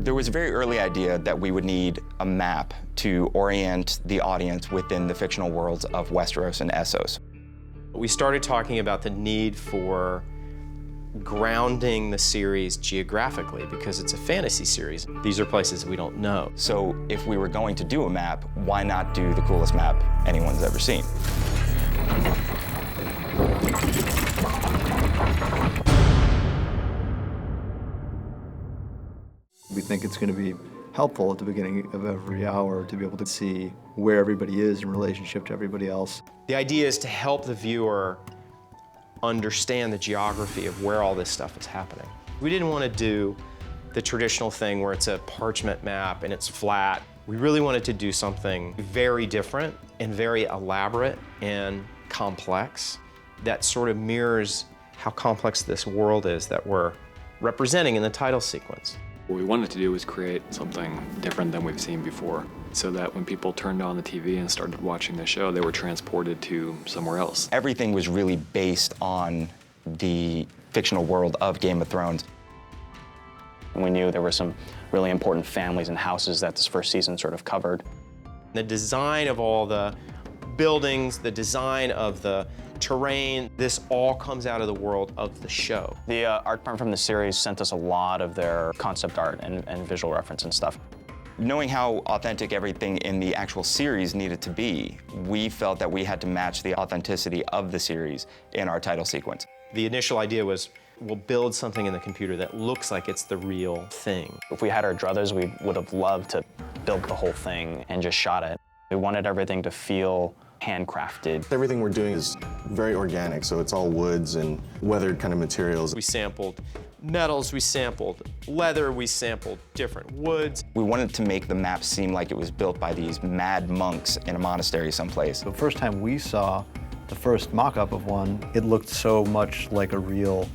There was a very early idea that we would need a map to orient the audience within the fictional worlds of Westeros and Essos. We started talking about the need for grounding the series geographically because it's a fantasy series. These are places we don't know. So if we were going to do a map, why not do the coolest map anyone's ever seen? We think it's going to be helpful at the beginning of every hour to be able to see where everybody is in relationship to everybody else. The idea is to help the viewer understand the geography of where all this stuff is happening. We didn't want to do the traditional thing where it's a parchment map and it's flat. We really wanted to do something very different and very elaborate and complex that sort of mirrors how complex this world is that we're representing in the title sequence. What we wanted to do was create something different than we've seen before, so that when people turned on the TV and started watching the show, they were transported to somewhere else. Everything was really based on the fictional world of Game of Thrones. We knew there were some really important families and houses that this first season sort of covered. The design of all the buildings, the design of the terrain, this all comes out of the world of the show. The art department from the series sent us a lot of their concept art and visual reference and stuff. Knowing how authentic everything in the actual series needed to be, we felt that we had to match the authenticity of the series in our title sequence. The initial idea was, we'll build something in the computer that looks like it's the real thing. If we had our druthers, we would have loved to build the whole thing and just shot it. We wanted everything to feel handcrafted. Everything we're doing is very organic, so it's all woods and weathered kind of materials. We sampled metals, we sampled leather, we sampled different woods. We wanted to make the map seem like it was built by these mad monks in a monastery someplace. The first time we saw the first mock-up of one, it looked so much like a real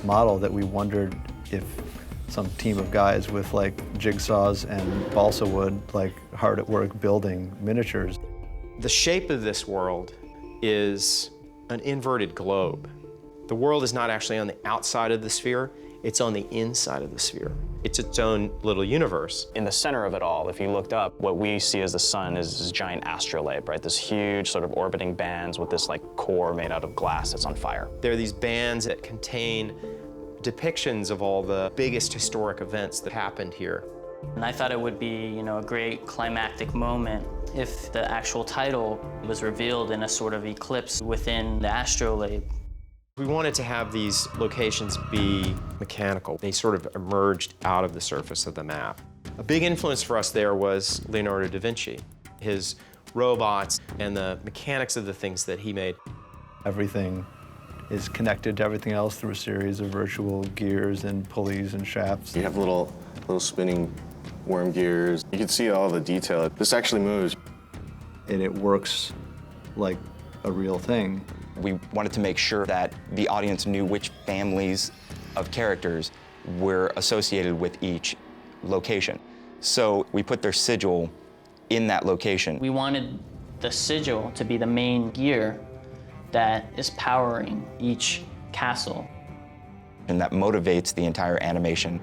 model that we wondered if some team of guys with like jigsaws and balsa wood, like hard at work building miniatures. The shape of this world is an inverted globe. The world is not actually on the outside of the sphere, it's on the inside of the sphere. It's its own little universe. In the center of it all, if you looked up, what we see as the sun is this giant astrolabe, right? This huge sort of orbiting bands with this like core made out of glass that's on fire. There are these bands that contain depictions of all the biggest historic events that happened here. And I thought it would be, a great climactic moment if the actual title was revealed in a sort of eclipse within the astrolabe. We wanted to have these locations be mechanical. They sort of emerged out of the surface of the map. A big influence for us there was Leonardo da Vinci. His robots and the mechanics of the things that he made. Everything is connected to everything else through a series of virtual gears and pulleys and shafts. You have little spinning worm gears. You can see all the detail. This actually moves. And it works like a real thing. We wanted to make sure that the audience knew which families of characters were associated with each location. So we put their sigil in that location. We wanted the sigil to be the main gear that is powering each castle. And that motivates the entire animation.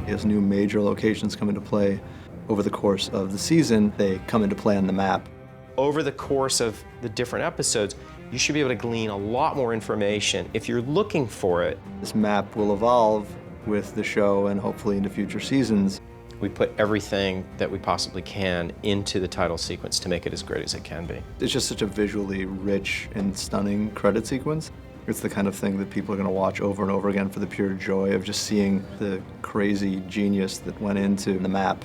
As new major locations come into play over the course of the season, they come into play on the map. Over the course of the different episodes, you should be able to glean a lot more information if you're looking for it. This map will evolve with the show and hopefully into future seasons. We put everything that we possibly can into the title sequence to make it as great as it can be. It's just such a visually rich and stunning credit sequence. It's the kind of thing that people are going to watch over and over again for the pure joy of just seeing the crazy genius that went into the map.